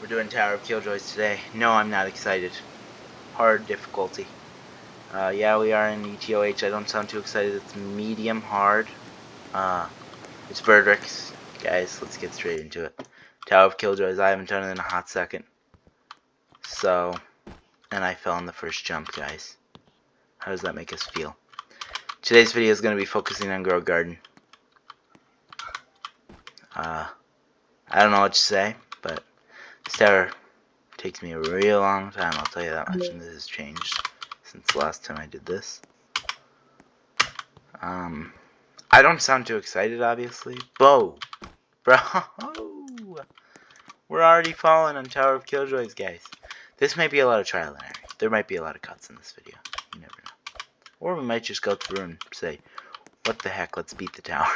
We're doing Tower of Killjoys today. No, I'm not excited. Hard difficulty. Yeah, we are in EToH. I don't sound too excited. It's medium hard. It's Birdrix. Guys, let's get straight into it. Tower of Killjoys. I haven't done it in a hot second. So, and I fell on the first jump, guys. How does that make us feel? Today's video is going to be focusing on Grow Garden. I don't know what to say, but this tower takes me a real long time, I'll tell you that much, and this has changed since the last time I did this. I don't sound too excited, obviously. Bro! We're already falling on Tower of Killjoys, guys. This may be a lot of trial and error. There might be a lot of cuts in this video. You never know. Or we might just go through and say, what the heck, let's beat the tower.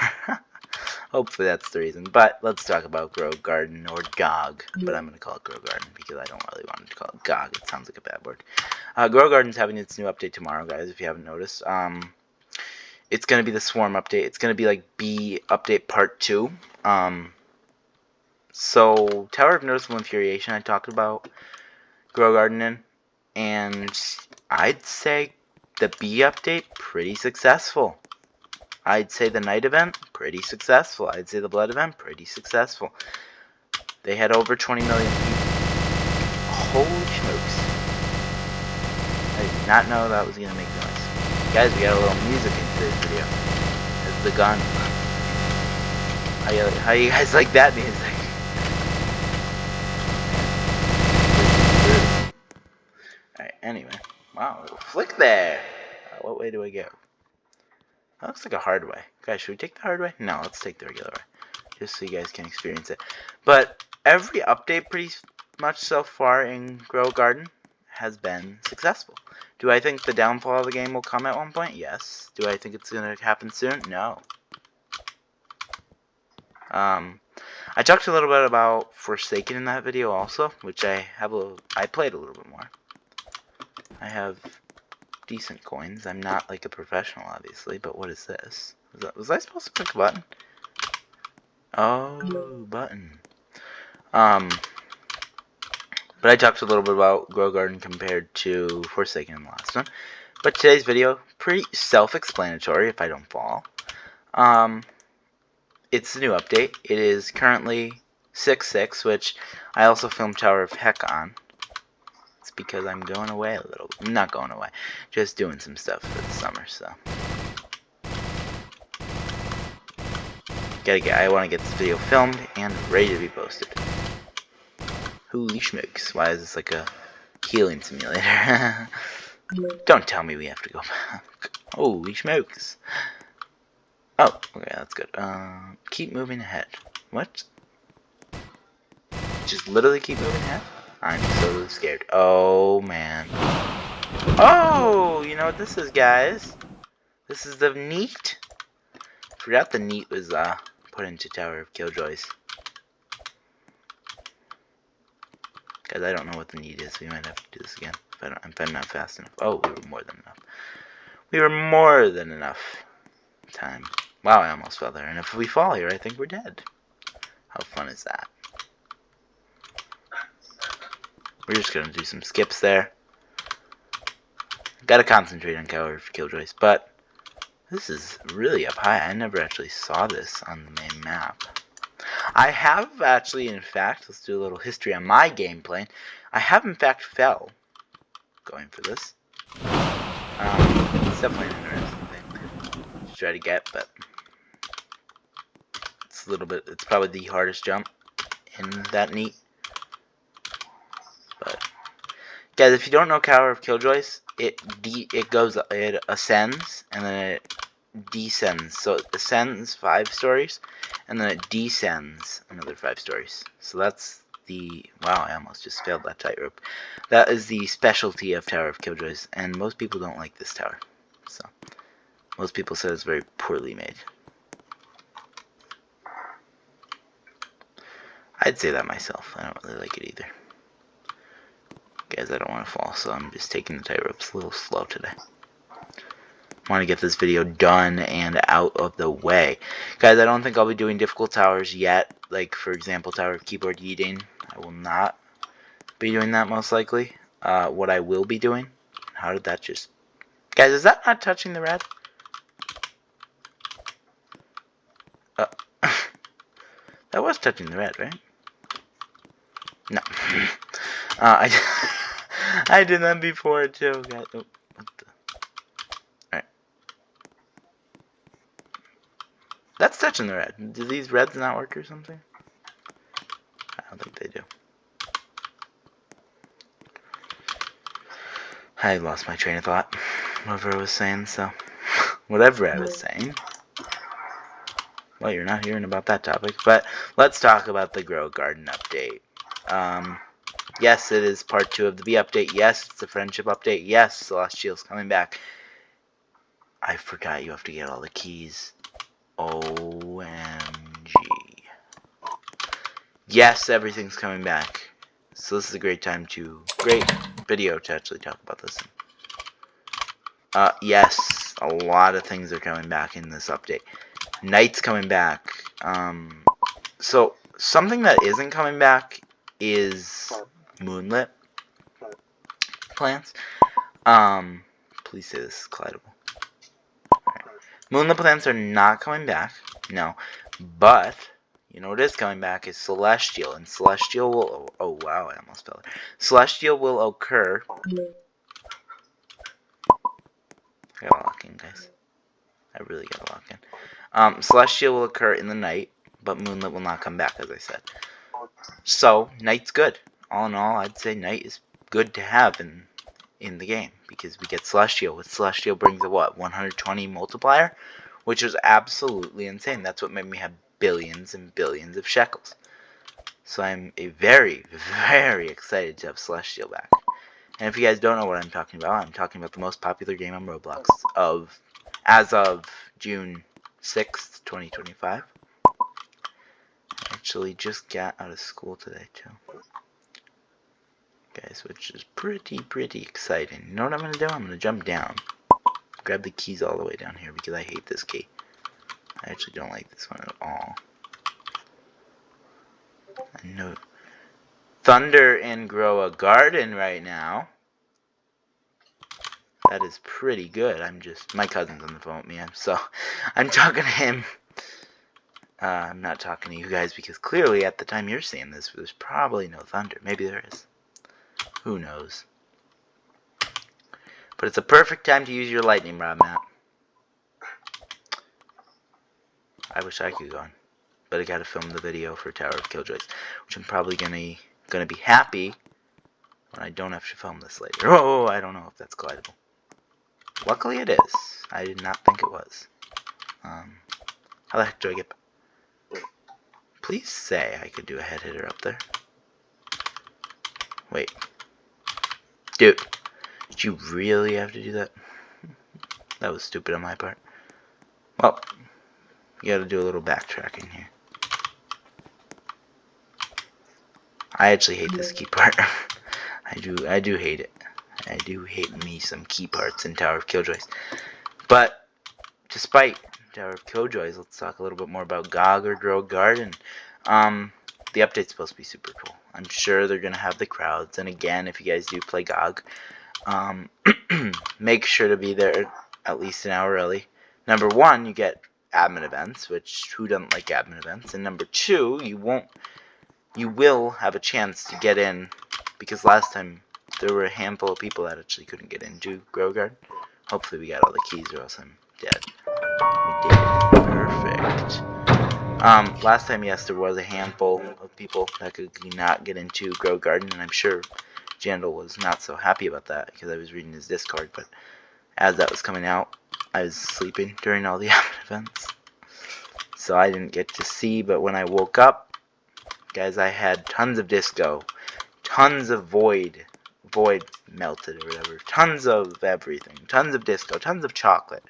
Hopefully that's the reason. But let's talk about Grow Garden, or GOG. But I'm going to call it Grow Garden because I don't really want to call it GOG. It sounds like a bad word. Grow Garden's having its new update tomorrow, guys, if you haven't noticed. It's going to be the Swarm update. It's going to be like B update part 2. So, Tower of Noticeable Infuriation I talked about Grow Garden in. And I'd say the B update, pretty successful. I'd say the night event, pretty successful. I'd say the blood event, pretty successful. They had over 20 million people. Holy smokes. I did not know that was going to make noise. Guys, we got a little music in today's video. That's the gun. How you guys like that music? Alright, anyway. Wow, little flick there. What way do I go? That looks like a hard way. Guys, should we take the hard way? No, let's take the regular way. Just so you guys can experience it. But every update pretty much so far in Grow Garden has been successful. Do I think the downfall of the game will come at one point? Yes. Do I think it's going to happen soon? No. I talked a little bit about Forsaken in that video also, which I played a little bit more. I have decent coins. I'm not like a professional, obviously, but what is this? Was I supposed to click a button? Oh, button. But I talked a little bit about Grow Garden compared to Forsaken in the last one. But today's video, pretty self-explanatory if I don't fall. It's a new update. It is currently 6.6, which I also filmed Tower of Heck on. It's because I'm going away a little. I'm not going away. Just doing some stuff for the summer, so. I want to get this video filmed and ready to be posted. Holy smokes. Why is this like a healing simulator? Don't tell me we have to go back. Holy smokes. Oh, okay, that's good. Keep moving ahead. What? Just literally keep moving ahead? I'm so scared. Oh, man. Oh, you know what this is, guys? This is the neat. Forgot the neat was put into Tower of Killjoys. Guys, I don't know what the neat is. We might have to do this again if I'm not fast enough. Oh, we were more than enough. We were more than enough time. Wow, I almost fell there. And if we fall here, I think we're dead. How fun is that? We're just gonna do some skips there. Gotta concentrate on Tower of Killjoys, but this is really up high. I never actually saw this on the main map. I have actually, in fact, let's do a little history on my gameplay. I have, in fact, fell going for this. It's definitely an interesting thing to try to get, but it's a little bit. It's probably the hardest jump in that neat. But guys, if you don't know Tower of Killjoys, it ascends and then it descends. So it ascends 5 stories and then it descends another 5 stories. So that's the wow, I almost just failed that tightrope. That is the specialty of Tower of Killjoys, and most people don't like this tower. So most people say it's very poorly made. I'd say that myself. I don't really like it either. Guys, I don't want to fall, so I'm just taking the tightropes a little slow today. I want to get this video done and out of the way. Guys, I don't think I'll be doing difficult towers yet. Like, for example, Tower of Keyboard Yeeting. I will not. be doing that most likely. What I will be doing. How did that just... Guys, is that not touching the red? That was touching the red, right? No. I did that before too. God. Oh, what the... Alright. That's touching the red. Do these reds not work or something? I don't think they do. I lost my train of thought. Whatever I was saying, so... Whatever I was saying. Well, you're not hearing about that topic. But let's talk about the Grow Garden update. Yes, it is part 2 of the B update. Yes, it's a friendship update. Yes, Celestial's coming back. I forgot you have to get all the keys. OMG. Yes, everything's coming back. So this is a great video to actually talk about this. Yes, a lot of things are coming back in this update. Night's coming back. So something that isn't coming back is moonlit plants. Please say this is collidable. Right. Moonlit plants are not coming back. No. But you know what is coming back is Celestial, and Celestial will... Oh wow, I almost fell. Celestial will occur... I gotta lock in, guys. I really gotta lock in. Celestial will occur in the night, but Moonlit will not come back, as I said. So, night's good. All in all, I'd say night is good to have in the game, because we get Celestial. With Celestial brings a what? 120 multiplier? Which is absolutely insane. That's what made me have billions and billions of shekels. So I'm very, very excited to have Celestial back. And if you guys don't know what I'm talking about the most popular game on Roblox as of June 6th, 2025. I actually just got out of school today too. Guys, which is pretty exciting. You know what I'm going to do? I'm going to jump down. Grab the keys all the way down here because I hate this key. I actually don't like this one at all. I know Thunder and grow a garden right now. That is pretty good. My cousin's on the phone with me, so I'm talking to him. I'm not talking to you guys because clearly at the time you're seeing this, there's probably no thunder. Maybe there is. Who knows? But it's a perfect time to use your lightning rod, Matt. I wish I could go on, but I gotta film the video for Tower of Killjoys, which I'm probably gonna be happy when I don't have to film this later. Oh, I don't know if that's collidable. Luckily it is. I did not think it was. How the heck do I get... Please say I could do a head hitter up there. Wait. Dude, did you really have to do that? That was stupid on my part. Well, you gotta do a little backtracking here. I actually hate this key part. I do hate it. I do hate me some key parts in Tower of Killjoys. But despite Tower of Killjoys, let's talk a little bit more about GOG or Grow Garden. The update's supposed to be super cool. I'm sure they're gonna have the crowds, and again, if you guys do play GOG, make sure to be there at least an hour early. Number 1, you get admin events, which who doesn't like admin events? And number 2, you will have a chance to get in, because last time there were a handful of people that actually couldn't get into Grow Garden. Hopefully we got all the keys or else I'm dead. We did. Perfect. Last time, yes, there was a handful of people that could not get into Grow Garden, and I'm sure Jandal was not so happy about that because I was reading his Discord, but as that was coming out, I was sleeping during all the events, so I didn't get to see. But when I woke up, guys, I had tons of disco, tons of void melted or whatever, tons of everything, tons of disco, tons of chocolate,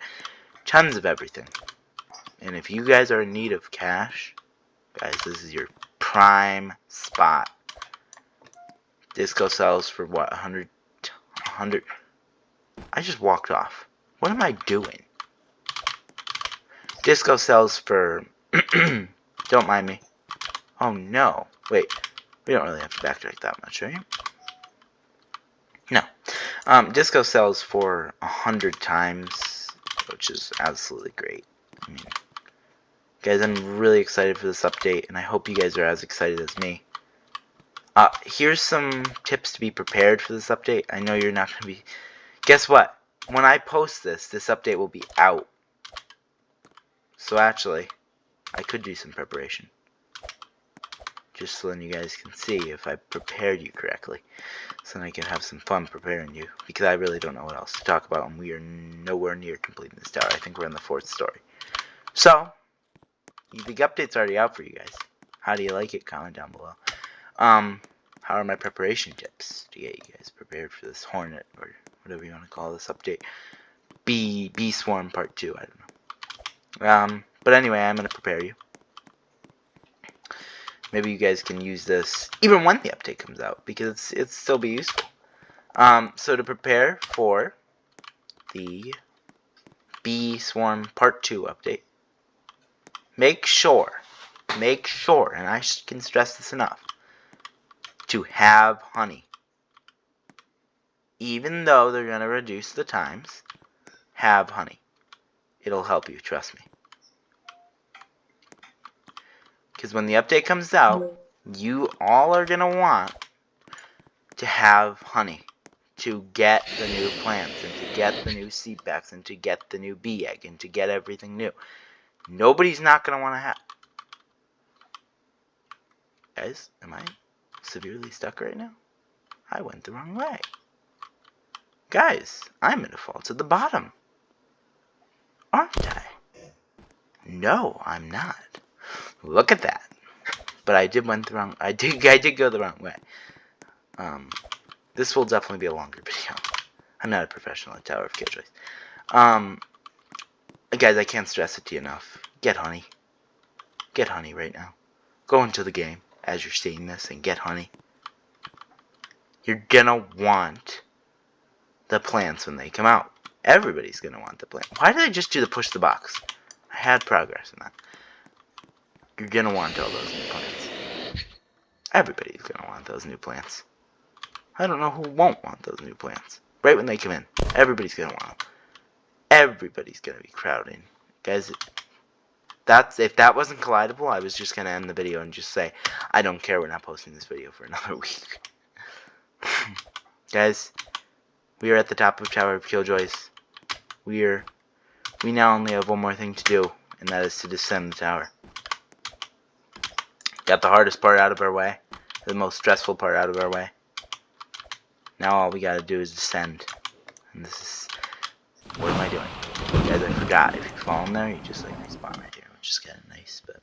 tons of everything. And if you guys are in need of cash, guys, this is your prime spot. Disco sells for what, 100? I just walked off. What am I doing? Disco sells for, don't mind me. Oh no, wait, we don't really have to backtrack that much, right? Disco sells for 100 times, which is absolutely great. I mean, guys, I'm really excited for this update, and I hope you guys are as excited as me. Here's some tips to be prepared for this update. I know you're not going to be... Guess what? When I post this update will be out. So actually, I could do some preparation. Just so then you guys can see if I prepared you correctly. So then I can have some fun preparing you. Because I really don't know what else to talk about, and we are nowhere near completing this tower. I think we're in the 4th story. So, the update's already out for you guys. How do you like it? Comment down below. How are my preparation tips to get you guys prepared for this Hornet, or whatever you want to call this update? Bee Swarm Part 2, I don't know. But anyway, I'm going to prepare you. Maybe you guys can use this even when the update comes out, because it's still be useful. So to prepare for the Bee Swarm Part 2 update, make sure, and I can stress this enough, to have honey. Even though they're going to reduce the times, have honey. It'll help you, trust me. Because when the update comes out, you all are going to want to have honey to get the new plants, and to get the new seed packs, and to get the new bee egg, and to get everything new. Nobody's not going to want to have... Guys, am I severely stuck right now? I went the wrong way. Guys, I'm going to fall to the bottom. Aren't I? No, I'm not. Look at that. But I did went the wrong... I did go the wrong way. This will definitely be a longer video. I'm not a professional at Tower of Killjoys. Guys, I can't stress it to you enough. Get honey. Get honey right now. Go into the game as you're seeing this and get honey. You're gonna want the plants when they come out. Everybody's gonna want the plant. Why did I just do the push the box? I had progress in that. You're gonna want all those new plants. Everybody's gonna want those new plants. I don't know who won't want those new plants. Right when they come in, everybody's gonna want them. Everybody's gonna be crowding. Guys, if that wasn't collidable, I was just gonna end the video and just say, I don't care, we're not posting this video for another week. Guys, we are at the top of Tower of Killjoys. We now only have one more thing to do, and that is to descend the tower. Got the hardest part out of our way, the most stressful part out of our way. Now all we gotta do is descend. And this is... What am I doing? Guys, I forgot. If you fall in there, you just like respawn right here, which is kind of nice, but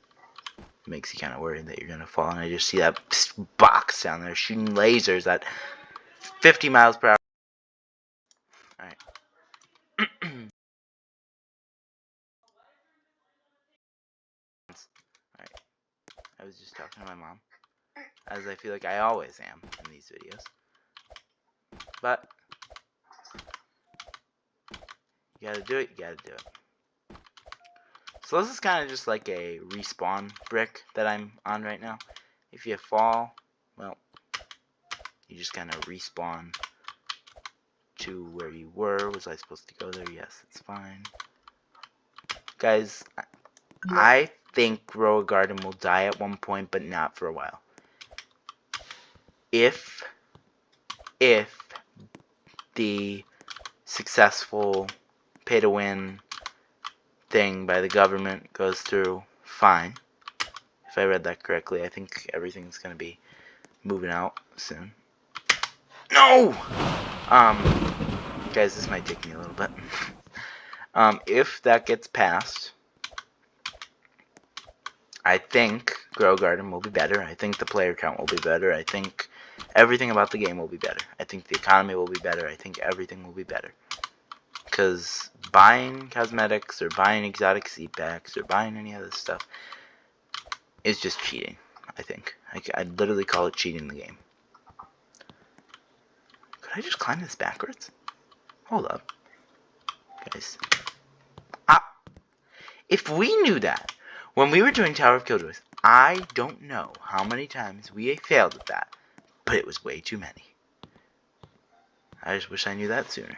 it makes you kind of worried that you're gonna fall. And I just see that box down there shooting lasers at 50 miles per hour. Alright. Alright. I was just talking to my mom, as I feel like I always am in these videos. But you gotta do it, you gotta do it. So this is kind of just like a respawn brick that I'm on right now. If you fall, well, you just kind of respawn to where you were. Was I supposed to go there? Yes, it's fine. Guys, I think Grow a Garden will die at one point, but not for a while. If the successful pay-to-win thing by the government goes through, fine. If I read that correctly, I think everything's gonna be moving out soon. No! Guys, this might take me a little bit. If that gets passed, I think Grow Garden will be better. I think the player count will be better. I think everything about the game will be better. I think the economy will be better. I think everything will be better. Because buying cosmetics or buying exotic seed packs or buying any of this stuff is just cheating, I think. I'd literally call it cheating the game. Could I just climb this backwards? Hold up. Guys. If we knew that when we were doing Tower of Killjoys, I don't know how many times we failed at that, but it was way too many. I just wish I knew that sooner.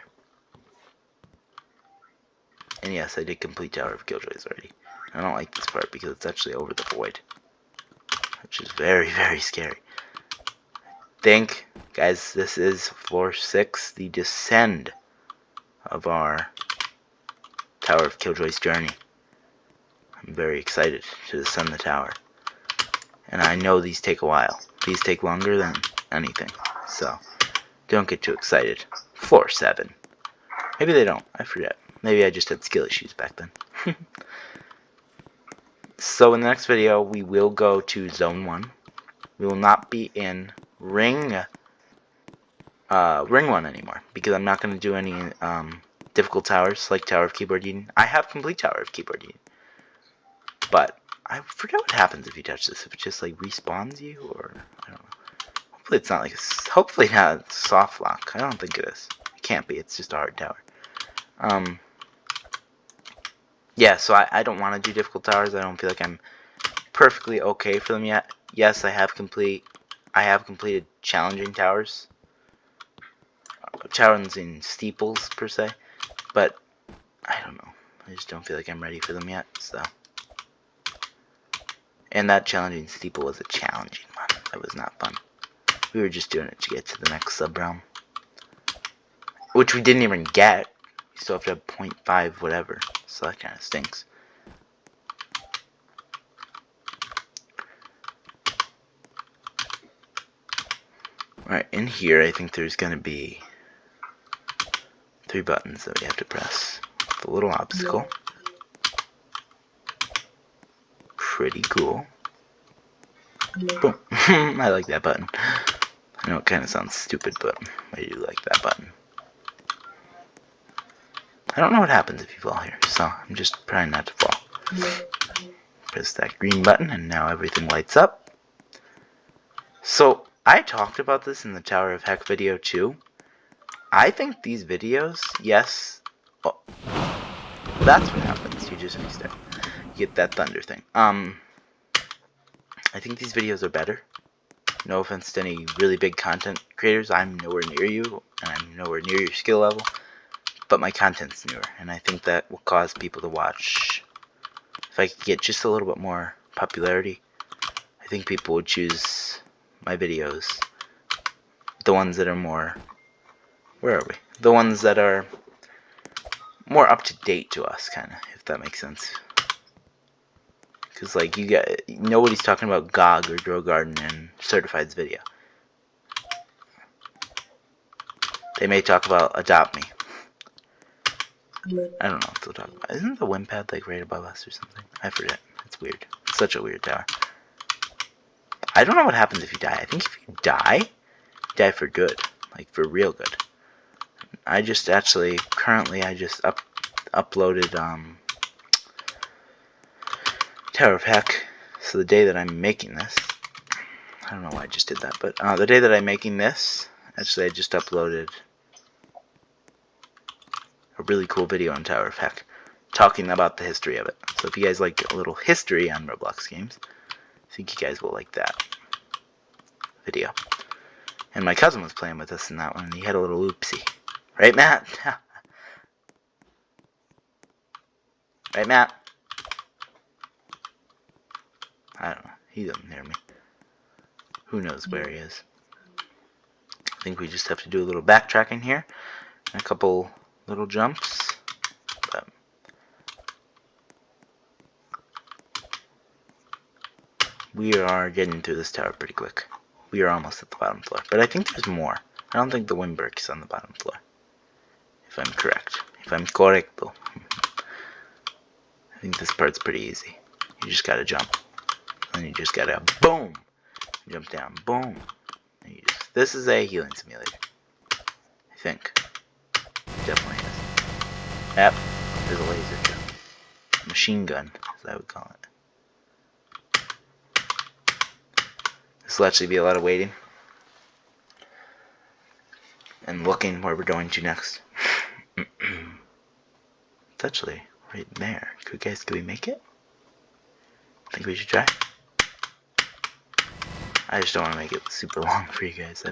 And yes, I did complete Tower of Killjoys already. I don't like this part because it's actually over the void, which is very, very scary. Think, guys, this is floor 6, the descend of our Tower of Killjoys journey. I'm very excited to descend the tower. And I know these take a while. These take longer than anything. So, don't get too excited. Floor 7. Maybe they don't. I forget. Maybe I just had skill issues back then. So in the next video, we will go to Zone 1. We will not be in Ring 1 anymore, because I'm not going to do any difficult towers like Tower of Keyboard Eating. I have complete Tower of Keyboard Eating, but I forget what happens if you touch this. If it just like respawns you, or I don't know. Hopefully it's not like hopefully not a soft lock. I don't think it is. It can't be. It's just a hard tower. Yeah, so I don't want to do difficult towers. I don't feel like I'm perfectly okay for them yet. Yes, I have completed challenging towers. Challenging steeples, per se. But, I don't know. I just don't feel like I'm ready for them yet, so. And that challenging steeple was a challenging one. That was not fun. We were just doing it to get to the next sub-realm. Which we didn't even get. You still have to have 0.5 whatever. So that kind of stinks. Alright, in here I think there's going to be 3 buttons that we have to press. The little obstacle. Pretty cool. Boom. I like that button. I know it kind of sounds stupid, but I do like that button. I don't know what happens if you fall here, so I'm just trying not to fall. Press that green button, and now everything lights up. So, I talked about this in the Tower of Heck video too. I think these videos, yes, oh, that's what happens. You just restart. You get that thunder thing. I think these videos are better. No offense to any really big content creators. I'm nowhere near you, and I'm nowhere near your skill level. But my content's newer, and I think that will cause people to watch. If I could get just a little bit more popularity, I think people would choose my videos. The ones that are more... Where are we? The ones that are more up to date to us, kind of, if that makes sense. Because, like, nobody's talking about GOG or Grow Garden in Certified's video. They may talk about Adopt Me. I don't know what they'll talk about. Isn't the WinPad like right above us or something? I forget. It's weird. It's such a weird tower. I don't know what happens if you die. I think if you die for good. Like for real good. I just actually, currently I just uploaded Tower of Heck. So the day that I'm making this, I don't know why I just did that, but the day that I'm making this, actually I just uploaded a really cool video on Tower of Heck, talking about the history of it. So if you guys like a little history on Roblox games, I think you guys will like that video. And my cousin was playing with us in that one, and he had a little oopsie. Right, Matt? Right, Matt? I don't know. He doesn't hear me. Who knows where he is? I think we just have to do a little backtracking here, and a couple little jumps. But we are getting through this tower pretty quick. We are almost at the bottom floor, but I think there's more. I don't think the Windbreak is on the bottom floor. If I'm correct. If I'm correcto. I think this part's pretty easy. You just gotta jump. And you just gotta boom! Jump down, boom! And you just, this is a healing simulator. I think. It definitely is. Yep. There's a laser gun. Machine gun, as I would call it. This will actually be a lot of waiting. And looking where we're going to next. It's actually right there. Can we make it? I think we should try. I just don't want to make it super long for you guys.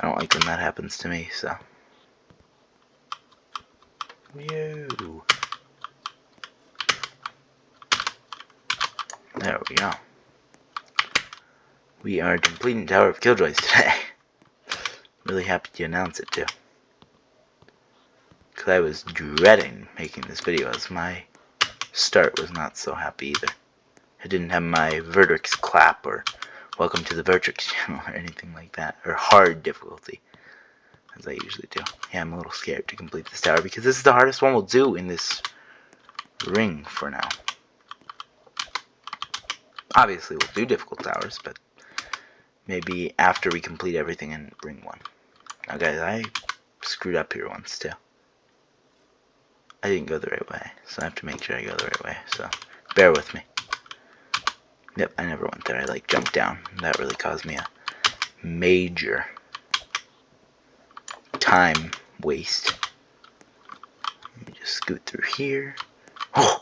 I don't like when that happens to me, so. Whew. There we go. We are completing Tower of Killjoys today. Really happy to announce it too. Because I was dreading making this video as my start was not so happy either. I didn't have my Vertex clap or welcome to the Vertex channel or anything like that. Or hard difficulty, as I usually do. Yeah, I'm a little scared to complete this tower because this is the hardest one we'll do in this ring for now. Obviously we'll do difficult towers, but maybe after we complete everything in ring 1. Now guys, I screwed up here once too. I didn't go the right way, so I have to make sure I go the right way, so bear with me. Yep, I never went there. I like jumped down. That really caused me a major time waste. Let me just scoot through here. Oh!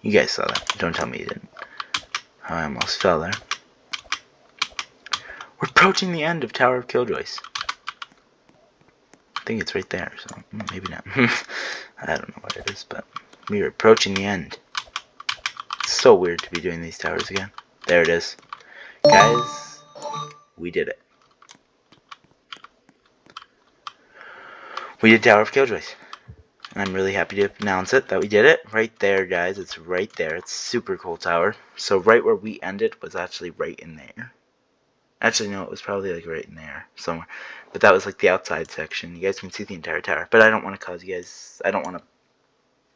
You guys saw that. Don't tell me you didn't. Oh, I almost fell there. We're approaching the end of Tower of Killjoys. I think it's right there, so maybe not. I don't know what it is, but we are approaching the end. It's so weird to be doing these towers again. There it is. Guys, we did it. We did Tower of Killjoys. And I'm really happy to announce it, that we did it. Right there, guys. It's right there. It's super cool tower. So right where we ended was actually right in there. Actually, no, it was probably like right in there somewhere. But that was like the outside section. You guys can see the entire tower. But I don't want to cause you guys... I don't want to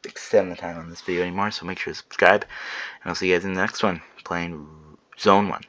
extend the time on this video anymore. So make sure to subscribe. And I'll see you guys in the next one. Playing Zone 1.